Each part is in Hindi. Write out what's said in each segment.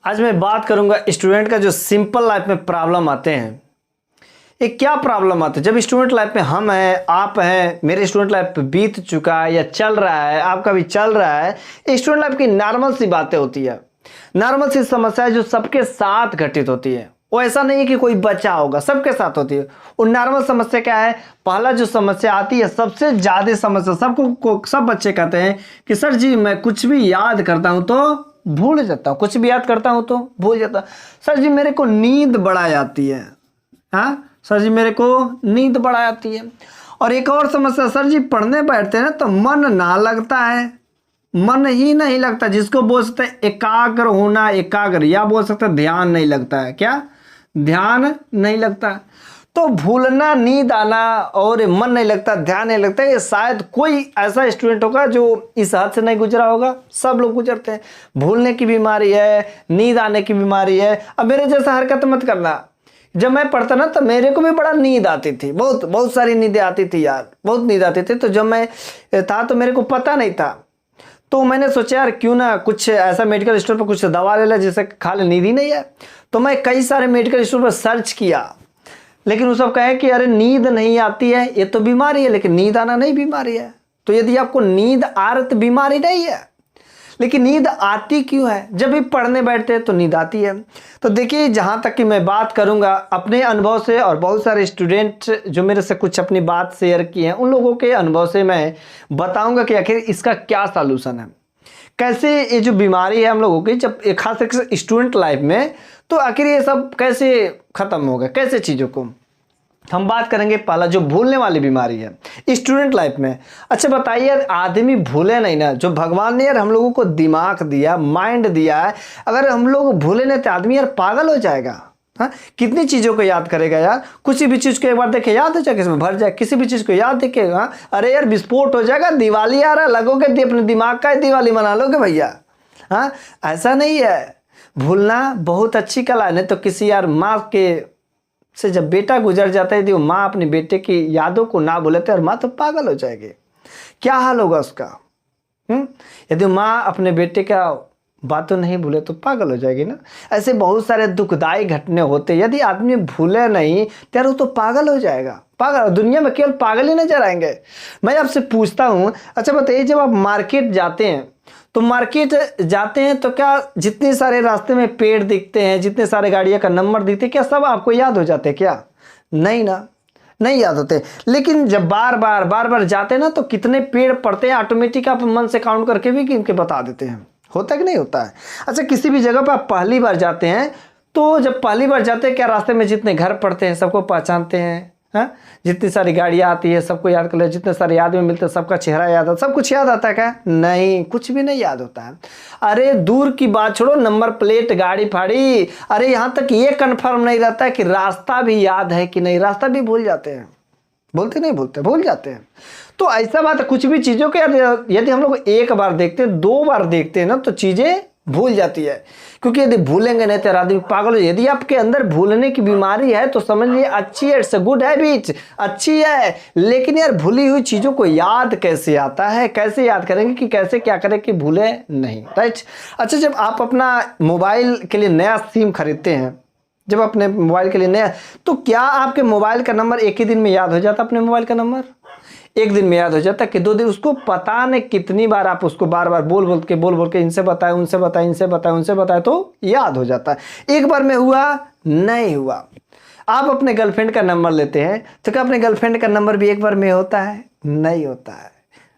आज मैं बात करूंगा स्टूडेंट का जो सिंपल लाइफ में प्रॉब्लम आते हैं। ये क्या प्रॉब्लम आते हैं जब स्टूडेंट लाइफ में हम हैं, आप हैं, मेरे स्टूडेंट लाइफ पे बीत चुका है या चल रहा है, आपका भी चल रहा है। स्टूडेंट लाइफ की नॉर्मल सी बातें होती है, नॉर्मल सी समस्या जो सबके साथ घटित होती है। वो ऐसा नहीं है कि कोई बच्चा होगा, सबके साथ होती है। और नॉर्मल समस्या क्या है? पहला जो समस्या आती है, सबसे ज्यादा समस्या सब बच्चे कहते हैं कि सर जी मैं कुछ भी याद करता हूं तो भूल जाता हूं, कुछ भी याद करता हूं तो भूल जाता हूं। सर जी मेरे को नींद बड़ा आती है। हाँ सर जी मेरे को नींद बड़ा आती है। और एक और समस्या, सर जी पढ़ने बैठते हैं ना तो मन ना लगता है, मन ही नहीं लगता। जिसको बोल सकते हैं एकाग्र होना, एकाग्र, या बोल सकते हैं ध्यान नहीं लगता है। क्या? ध्यान नहीं लगता। तो भूलना, नींद आना और मन नहीं लगता, ध्यान नहीं लगता, ये शायद कोई ऐसा स्टूडेंट होगा जो इस हद से नहीं गुजरा होगा। सब लोग गुजरते हैं। भूलने की बीमारी है, नींद आने की बीमारी है। अब मेरे जैसा हरकत मत करना। जब मैं पढ़ता ना तो मेरे को भी बड़ा नींद आती थी, बहुत बहुत सारी नींदें आती थी यार, बहुत नींद आती थी। तो जब मैं था तो मेरे को पता नहीं था, तो मैंने सोचा यार क्यों ना कुछ ऐसा मेडिकल स्टोर पर कुछ दवा ले ले जिससे खाली नींद ही नहीं है। तो मैं कई सारे मेडिकल स्टोर पर सर्च किया, लेकिन वो सब कहे कि अरे नींद नहीं आती है ये तो बीमारी है, लेकिन नींद आना नहीं बीमारी है। तो यदि आपको नींद आ रही तो बीमारी नहीं है, लेकिन नींद आती क्यों है? जब भी पढ़ने बैठते हैं तो नींद आती है। तो देखिए, जहां तक कि मैं बात करूंगा अपने अनुभव से, और बहुत सारे स्टूडेंट जो मेरे से कुछ अपनी बात शेयर की हैं, उन लोगों के अनुभव से मैं बताऊंगा कि आखिर इसका क्या सॉल्यूशन है, कैसे ये जो बीमारी है हम लोगों की, जब खास करके से स्टूडेंट लाइफ में, तो आखिर ये सब कैसे खत्म होगा, कैसे चीज़ों को हम बात करेंगे। पहला जो भूलने वाली बीमारी है स्टूडेंट लाइफ में। अच्छा बताइए यार, आदमी भूले नहीं ना? जो भगवान ने यार हम लोगों को दिमाग दिया, माइंड दिया है, अगर हम लोग भूले नहीं तो आदमी यार पागल हो जाएगा। हाँ, कितनी चीज़ों को याद करेगा यार? कुछ भी चीज़ को एक बार देखे याद हो जाएगा, इसमें भर जाए। किसी भी चीज़ को याद देखे, हाँ अरे यार विस्फोट हो जाएगा, दिवाली आ रहा, लगोगे अपने दिमाग का दिवाली मना लोगे भैया। हाँ, ऐसा नहीं है। भूलना बहुत अच्छी कला है। नहीं तो किसी यार माँ के से जब बेटा गुजर जाता है, यदि वो माँ अपने बेटे की यादों को ना भूले तो माँ तो पागल हो जाएगी। क्या हाल होगा उसका? यदि माँ अपने बेटे का बातों नहीं भूले तो पागल हो जाएगी ना। ऐसे बहुत सारे दुखदायी घटने होते। यदि आदमी भूले नहीं तो यार वो तो पागल हो जाएगा। पागल, दुनिया में केवल पागल ही नजर आएंगे। मैं आपसे पूछता हूँ, अच्छा बताइए, जब आप मार्केट जाते हैं तो मार्केट जाते हैं तो क्या जितने सारे रास्ते में पेड़ दिखते हैं, जितने सारे गाड़ियों का नंबर दिखते हैं, क्या सब आपको याद हो जाते हैं? क्या नहीं ना, नहीं याद होते। लेकिन जब बार बार जाते हैं ना तो कितने पेड़ पड़ते हैं, ऑटोमेटिक आप मन से काउंट करके भी गिन के बता देते हैं। होता कि नहीं होता है? अच्छा, किसी भी जगह पर आप पहली बार जाते हैं तो जब पहली बार जाते हैं, क्या रास्ते में जितने घर पड़ते हैं सबको पहचानते हैं? हाँ, जितनी सारी गाड़ियाँ आती है सबको याद कर ले, जितने सारे आदमी मिलते हैं सबका चेहरा याद आता, सब कुछ याद आता है क्या? नहीं, कुछ भी नहीं याद होता है। अरे दूर की बात छोड़ो, नंबर प्लेट, गाड़ी फाड़ी, अरे यहाँ तक ये कंफर्म नहीं रहता है कि रास्ता भी याद है कि नहीं, रास्ता भी भूल जाते हैं। बोलते नहीं बोलते, भूल जाते हैं। तो ऐसा बात है, कुछ भी चीज़ों के यदि हम लोग एक बार देखते हैं, दो बार देखते हैं ना तो चीज़ें भूल जाती है। क्योंकि यदि भूलेंगे नहीं तो आदमी पागल हो। यदि आपके अंदर भूलने की बीमारी है तो समझ लीजिए अच्छी है, इट्स अ गुड हैबिट, अच्छी है। लेकिन यार भूली हुई चीज़ों को याद कैसे आता है? कैसे याद करेंगे कि कैसे क्या करें कि भूले नहीं, राइट? अच्छा, जब आप अपना मोबाइल के लिए नया सिम खरीदते हैं, जब अपने मोबाइल के लिए नया, तो क्या आपके मोबाइल का नंबर एक ही दिन में याद हो जाता? अपने मोबाइल का नंबर एक दिन में याद हो जाता कि 2 दिन? उसको पता नहीं कितनी बार आप उसको बार बार बोल के इनसे बताए, उनसे बताए, इनसे बताए, उनसे बताए, तो याद हो जाता है। एक बार में हुआ नहीं हुआ। आप अपने गर्लफ्रेंड का नंबर लेते हैं तो क्या अपने गर्लफ्रेंड का नंबर भी एक बार में होता है? नहीं होता है,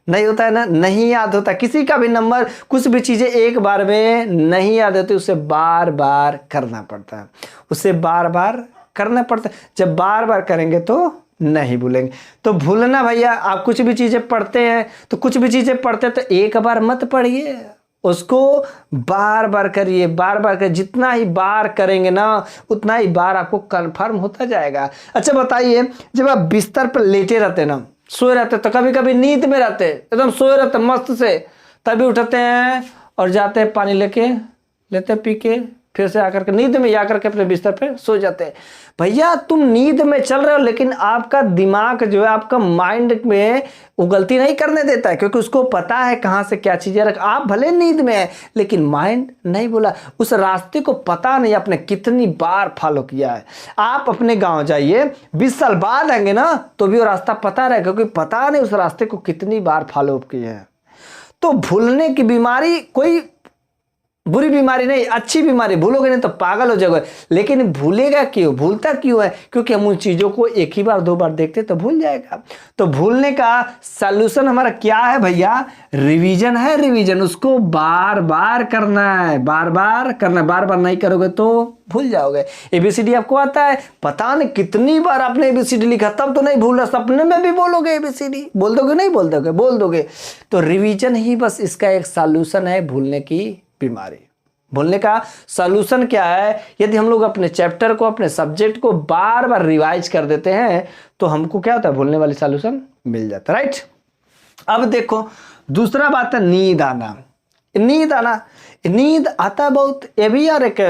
नहीं होता है ना, नहीं याद होता। किसी का भी नंबर, कुछ भी चीज़ें एक बार में नहीं याद होती, उसे बार बार करना पड़ता है, उसे बार बार करना पड़ता है। जब बार बार करेंगे तो नहीं भूलेंगे। तो भूलना भैया, आप कुछ भी चीज़ें पढ़ते हैं तो कुछ भी चीज़ें पढ़ते हैं तो एक बार मत पढ़िए, उसको बार बार करिए, बार बार करिए। जितना ही बार करेंगे ना उतना ही बार आपको कंफर्म होता जाएगा। अच्छा बताइए, जब आप बिस्तर पर लेटे रहते ना, सोए रहते, तो कभी कभी नींद में रहते, एकदम सोए रहते मस्त से, तभी उठते हैं और जाते हैं पानी लेते पी के फिर से आकर के नींद में आकर के अपने बिस्तर पे सो जाते हैं। भैया तुम नींद में चल रहे हो, लेकिन आपका दिमाग जो है, आपका माइंड में वो गलती नहीं करने देता है, क्योंकि उसको पता है कहाँ से क्या चीजें रख। आप भले नींद में है, लेकिन माइंड नहीं बोला, उस रास्ते को पता नहीं आपने कितनी बार फॉलो किया है। आप अपने गाँव जाइए, 20 साल बाद आएंगे ना तो भी वो रास्ता पता रहेगा, क्योंकि पता नहीं उस रास्ते को कितनी बार फॉलो किए हैं। तो भूलने की बीमारी कोई बुरी बीमारी नहीं, अच्छी बीमारी। भूलोगे नहीं तो पागल हो जाओगे, लेकिन भूलेगा क्यों, भूलता क्यों है? क्योंकि हम उन चीजों को एक ही बार 2 बार देखते तो भूल जाएगा। तो भूलने का सलूशन हमारा क्या है भैया? रिवीजन है, रिवीजन। उसको बार बार करना है, बार बार करना है। बार बार नहीं करोगे तो भूल जाओगे। एबीसीडी आपको आता है, पता नहीं कितनी बार आपने एबीसीडी लिखा तब तो नहीं भूल रहा, सपने में भी बोलोगे एबीसीडी, बोल दोगे नहीं बोल दोगे, बोल दोगे। तो रिवीजन ही बस इसका एक सॉल्यूशन है भूलने की बीमारी। भूलने का सॉल्यूशन क्या है? यदि हम लोग अपने चैप्टर को, अपने सब्जेक्ट को बार बार रिवाइज कर देते हैं तो हमको क्या होता है? भूलने वाली सॉल्यूशन मिल जाता है, राइट। अब देखो दूसरा बात है नींद आना। नींद आना, नींद आता है बहुत, ये भी यार एक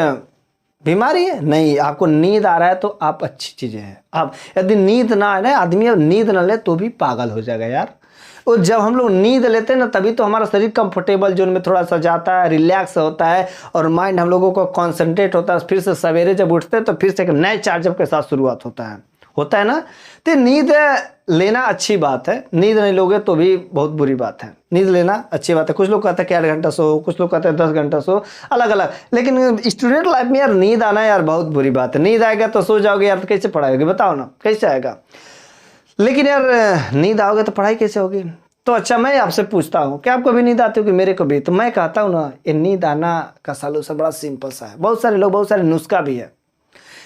बीमारी है? नहीं, आपको नींद आ रहा है तो आप अच्छी चीजें हैं। आप यदि नींद ना आए, आदमी नींद ना ले तो भी पागल हो जाएगा यार। और जब हम लोग नींद लेते हैं ना, तभी तो हमारा शरीर कंफर्टेबल जोन में थोड़ा सा जाता है, रिलैक्स होता है, और माइंड हम लोगों को कॉन्सेंट्रेट होता है। फिर से सवेरे जब उठते हैं तो फिर से एक नए चार्जअप के साथ शुरुआत होता है ना। तो नींद लेना अच्छी बात है, नींद नहीं लोगे तो भी बहुत बुरी बात है। नींद लेना अच्छी बात है। कुछ लोग कहते हैं कि 8 घंटा सो, कुछ लोग कहते हैं 10 घंटा सो, अलग अलग। लेकिन स्टूडेंट लाइफ में यार नींद आना यार बहुत बुरी बात है। नींद आएगा तो सो जाओगे यार, तो कैसे पढ़ाई होगी बताओ ना, कैसे आएगा? लेकिन यार नींद आओगे तो पढ़ाई कैसे होगी? तो अच्छा, मैं आपसे पूछता हूँ कि आपको भी नींद आती होगी, मेरे को भी। तो मैं कहता हूँ ना, ये नींद आना का सॉल्यूशन बड़ा सिंपल सा है। बहुत सारे लोग, बहुत सारे नुस्खा भी है,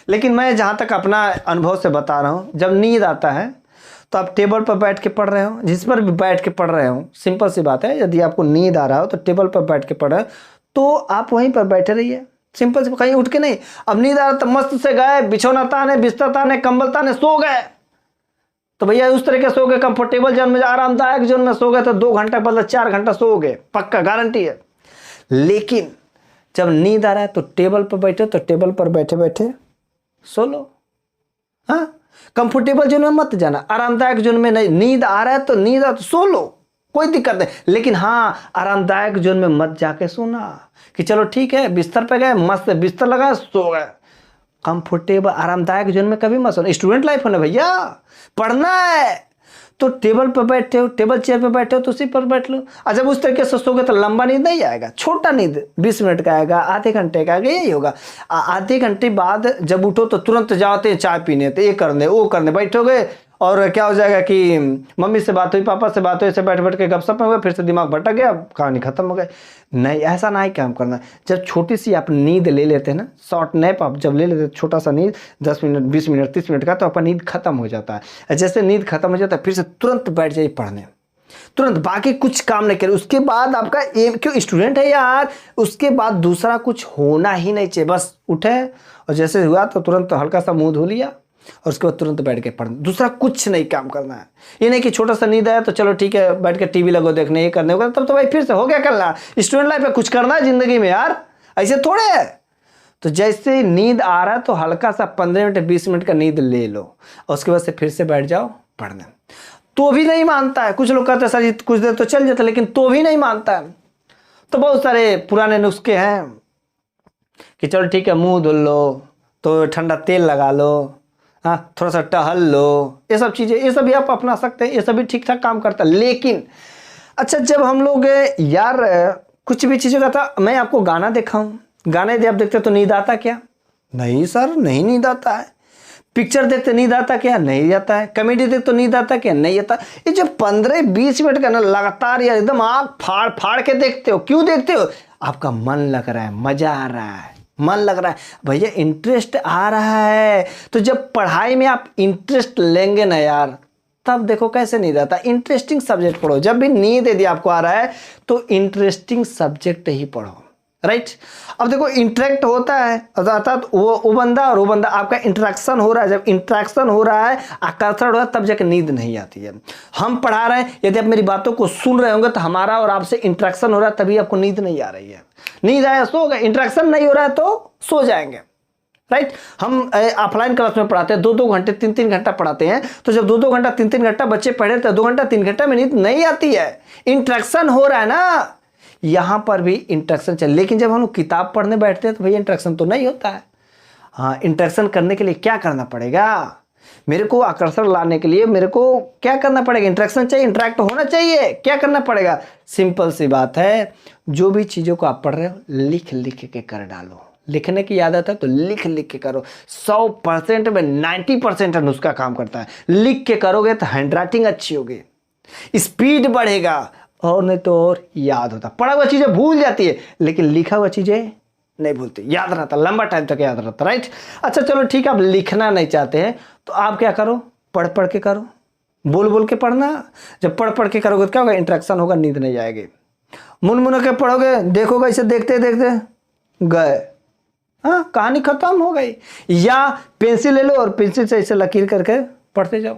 लेकिन मैं जहाँ तक अपना अनुभव से बता रहा हूँ, जब नींद आता है तो आप टेबल पर बैठ के पढ़ रहे हो, जिस पर भी बैठ के पढ़ रहे हो, सिंपल सी बात है। यदि आपको नींद आ रहा हो तो टेबल पर बैठ के पढ़ रहे हो तो आप वहीं पर बैठे रहिए, सिंपल सी, कहीं उठ के नहीं। अब नींद आ रहा तो मस्त से गए, बिछौना ताने, बिस्तर ताने, कंबल ताने, सो गए। तो भैया उस तरीके सो गए, कंफर्टेबल जोन में, आरामदायक जोन में सो गए तो 2 घंटा बदला 4 घंटा सो गए, पक्का गारंटी है। लेकिन जब नींद आ रहा है तो टेबल पर बैठे, तो टेबल पर बैठे बैठे सो लो। हाँ, कंफर्टेबल जोन में मत जाना, आरामदायक जोन में नहीं। नींद आ रहा है तो नींद आ तो सो लो, कोई दिक्कत नहीं। लेकिन हाँ, आरामदायक जोन में मत जाके सोना कि चलो ठीक है बिस्तर पे गए, मस्त बिस्तर लगा, सो गए। कंफर्टेबल आरामदायक जोन में कभी मत सोना। स्टूडेंट लाइफ है ना भैया, पढ़ना है तो टेबल पर बैठे हो, टेबल चेयर पर बैठे हो तो उसी पर बैठ लो। और जब उस तरीके से सोगे तो लंबा नींद नहीं आएगा, छोटा नींद 20 मिनट का आएगा, आधे घंटे का आएगा, यही होगा। आधे घंटे बाद जब उठो तो तुरंत जाते चाय पीने, तो ये करने वो करने बैठोगे, और क्या हो जाएगा कि मम्मी से बात हुई, पापा से बात हुई, ऐसे बैठ बैठ के गपशप में हो गए, फिर से दिमाग भटक गया, कहानी खत्म हो गई। नहीं, ऐसा नहीं काम करना। जब छोटी सी आप नींद ले लेते हैं ना, शॉर्ट नैप आप जब ले लेते हैं, छोटा सा नींद 10 मिनट 20 मिनट 30 मिनट का, तो आपका नींद खत्म हो जाता है। जैसे नींद खत्म हो जाता है फिर से तुरंत बैठ जाइए पढ़ने, तुरंत, बाकी कुछ काम नहीं करें। उसके बाद आपका एम, क्यों स्टूडेंट है यार, उसके बाद दूसरा कुछ होना ही नहीं चाहिए। बस उठे और जैसे हुआ तो तुरंत हल्का सा मुंह धो लिया और उसके बाद तुरंत बैठ के पढ़ना, दूसरा कुछ नहीं काम करना है। ये नहीं कि छोटा सा नींद आया तो चलो ठीक है बैठ के टीवी लगो देखने, ये करने होगा, तब तो भाई फिर से हो गया करना। स्टूडेंट लाइफ में कुछ करना है जिंदगी में यार, ऐसे थोड़े है। तो जैसे नींद आ रहा है तो हल्का सा 15 मिनट 20 मिनट का नींद ले लो और उसके बाद से फिर से बैठ जाओ पढ़ने। तो भी नहीं मानता है, कुछ लोग कहते हैं सर जी कुछ देर तो चल जाता, लेकिन तो भी नहीं मानता है। तो बहुत सारे पुराने नुस्खे हैं कि चलो ठीक है मुंह धुल लो, तो ठंडा तेल लगा लो, हाँ थोड़ा सा टहल लो, ये सब चीज़ें, ये सब भी आप अपना सकते हैं, ये सब भी ठीक ठाक काम करता है। लेकिन अच्छा, जब हम लोग यार कुछ भी चीज़ें का था, मैं आपको गाना दिखाऊं, गाने जब देखते तो नींद आता क्या? नहीं सर, नहीं नींद आता है। पिक्चर देखते नींद आता क्या? नहीं आता है। कॉमेडी देखते तो नींद आता क्या? नहीं आता। ये जो 15-20 मिनट का ना लगातार यार एकदम आँख फाड़ फाड़ के देखते हो, क्यों देखते हो? आपका मन लग रहा है, मजा आ रहा है, मन लग रहा है भैया, इंटरेस्ट आ रहा है। तो जब पढ़ाई में आप इंटरेस्ट लेंगे ना यार, तब देखो कैसे नींद आता। इंटरेस्टिंग सब्जेक्ट पढ़ो। जब भी नींद यदि आपको आ रहा है तो इंटरेस्टिंग सब्जेक्ट ही पढ़ो। राइट। अब देखो इंटरेक्ट होता है अर्थात वो बंदा और वो बंदा, आपका इंटरेक्शन हो रहा है। जब इंटरेक्शन हो रहा है, आकर्षण हो रहा है, तब जाके नींद नहीं आती है। हम पढ़ा रहे हैं, यदि आप मेरी बातों को सुन रहे होंगे तो हमारा और आपसे इंटरेक्शन हो रहा है, तभी आपको नींद नहीं आ रही है। नींद आया सो गए, इंटरेक्शन नहीं हो रहा है तो सो जाएंगे, राइट। हम ऑफलाइन क्लास में पढ़ाते हैं, 2-2 घंटे 3-3 घंटा पढ़ाते हैं, तो जब 2-2 घंटा 3-3 घंटा बच्चे पढ़े तो 2 घंटा 3 घंटा में नींद नहीं आती है, इंटरेक्शन हो रहा है ना। यहां पर भी इंटरेक्शन चल, लेकिन जब हम लोग किताब पढ़ने बैठते हैं तो भैया इंटरेक्शन तो नहीं होता है। हाँ, इंटरेक्शन करने के लिए क्या करना पड़ेगा, मेरे को आकर्षण लाने के लिए मेरे को क्या करना पड़ेगा, इंटरेक्शन चाहिए, इंटरेक्ट होना चाहिए। क्या करना पड़ेगा, सिंपल सी बात है, जो भी चीजों को आप पढ़ रहे हो लिख लिख के कर डालो। लिखने की आदत है तो लिख लिख के करो। 100% में 90% नुस्खा काम करता है। लिख के करोगे तो हैंडराइटिंग अच्छी होगी, स्पीड बढ़ेगा, और नहीं तो और याद होता। पढ़ा हुआ चीजें भूल जाती है, लेकिन लिखा हुआ चीजें नहीं भूलती, याद रहता, लंबा टाइम तक याद रहता, राइट। अच्छा चलो ठीक है, आप लिखना नहीं चाहते हैं तो आप क्या करो, पढ़ पढ़ के करो, बोल बोल के पढ़ना। जब पढ़ पढ़ के करोगे तो क्या होगा, इंटरेक्शन होगा, नींद नहीं आएगी। मुन मुन के पढ़ोगे, देखोगे इसे देखते देखते गए, हाँ कहानी खत्म हो गई। या पेंसिल ले लो और पेंसिल से ऐसे लकीर करके पढ़ते जाओ,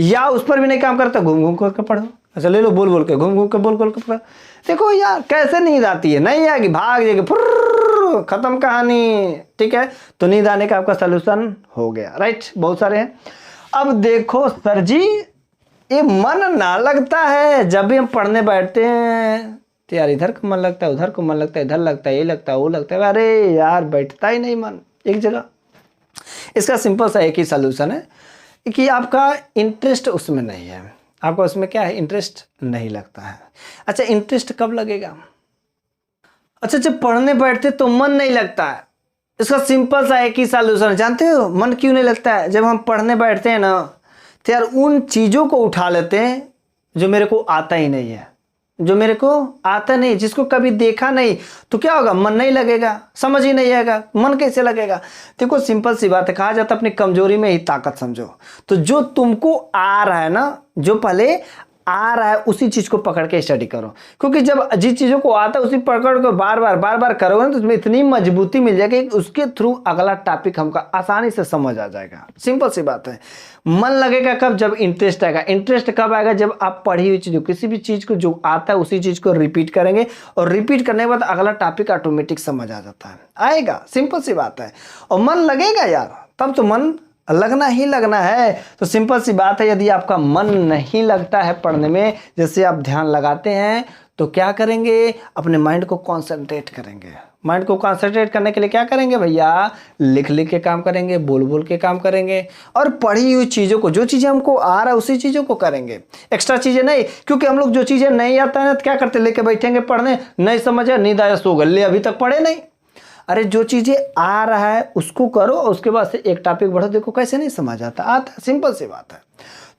या उस पर भी नहीं काम करता, घूम घूम करके पढ़ो। अच्छा ले लो, बोल बोल के, घूम घूम के बोल बोल के पढ़ो। देखो यार कैसे नींद आती है, नहीं आएगी, भाग जाएगी, फुर्र खत्म कहानी, ठीक है। तो नींद आने का आपका सलूशन हो गया, राइट। बहुत सारे हैं। अब देखो सर जी, ये मन ना लगता है, जब भी हम पढ़ने बैठते हैं तो यार इधर को मन लगता है, उधर को मन लगता है, इधर लगता है, ये लगता है, वो लगता है, अरे यार बैठता ही नहीं मन एक जगह। इसका सिंपल सा एक ही सलूशन है कि आपका इंटरेस्ट उसमें नहीं है, आपको उसमें क्या है, इंटरेस्ट नहीं लगता है। अच्छा इंटरेस्ट कब लगेगा, अच्छा जब पढ़ने बैठते तो मन नहीं लगता है। इसका सिंपल सा एक ही सॉल्यूशन है, जानते हो मन क्यों नहीं लगता है, जब हम पढ़ने बैठते हैं ना तो यार उन चीज़ों को उठा लेते हैं जो मेरे को आता ही नहीं है, जो मेरे को आता नहीं, जिसको कभी देखा नहीं, तो क्या होगा, मन नहीं लगेगा, समझ ही नहीं आएगा, मन कैसे लगेगा। देखो सिंपल सी बात है, कहा जाता है अपनी कमजोरी में ही ताकत समझो। तो जो तुमको आ रहा है ना, जो पहले आ रहा है उसी चीज को पकड़ के स्टडी करो, क्योंकि जब जिस चीजों को आता है उसी पकड़ के बार बार करोगे ना तो उसमें इतनी मजबूती मिल जाएगी कि उसके थ्रू अगला टॉपिक हमको आसानी से समझ आ जाएगा। सिंपल सी बात है। मन लगेगा कब, जब इंटरेस्ट आएगा। इंटरेस्ट कब आएगा, जब आप पढ़ी हुई चीज, किसी भी चीज को जो आता है उसी चीज को रिपीट करेंगे, और रिपीट करने के बाद अगला टॉपिक ऑटोमेटिक समझ आ जाता है, आएगा। सिंपल सी बात है। और मन लगेगा यार, तब तो मन लगना ही लगना है। तो सिंपल सी बात है, यदि आपका मन नहीं लगता है पढ़ने में, जैसे आप ध्यान लगाते हैं तो क्या करेंगे, अपने माइंड को कॉन्सेंट्रेट करेंगे। माइंड को कॉन्सेंट्रेट करने के लिए क्या करेंगे भैया, लिख लिख के काम करेंगे, बोल बोल के काम करेंगे, और पढ़ी हुई चीज़ों को, जो चीज़ें हमको आ रहा है उसी चीज़ों को करेंगे, एक्स्ट्रा चीज़ें नहीं। क्योंकि हम लोग जो चीज़ें नहीं आता है ना तो क्या करते, लेके बैठेंगे पढ़ने, नहीं समझे, नींद आया, सो गए, ले अभी तक पढ़े नहीं। अरे जो चीज़ें आ रहा है उसको करो, और उसके बाद से एक टॉपिक बढ़ो, देखो कैसे नहीं समझ आता, आता। सिंपल सी बात है।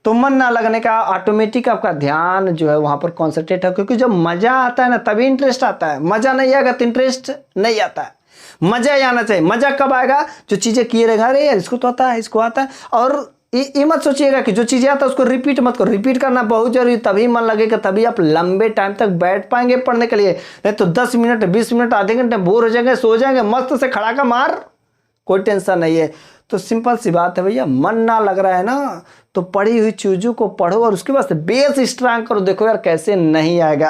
तो मन ना लगने का ऑटोमेटिक आपका ध्यान जो है वहां पर कॉन्सेंट्रेट है, क्योंकि जब मजा आता है ना तभी इंटरेस्ट आता है, मजा नहीं आएगा तो इंटरेस्ट नहीं आता है। मजा ही आना चाहिए। मजा कब आएगा, जो चीजें किए रहेगा, अरे यार इसको तो आता है, इसको आता है। और ये मत सोचिएगा कि जो चीजें आता है उसको रिपीट मत करो, रिपीट करना बहुत जरूरी, तभी मन लगेगा, तभी आप लंबे टाइम तक बैठ पाएंगे पढ़ने के लिए। नहीं तो 10 मिनट 20 मिनट आधे घंटे बोर हो जाएंगे, सो जाएंगे, मस्त से खड़ा का मार, कोई टेंशन नहीं है। तो सिंपल सी बात है भैया, मन ना लग रहा है ना तो पढ़ी हुई चीजों को पढ़ो और उसके बाद बेस स्ट्रांग करो, देखो यार कैसे नहीं आएगा।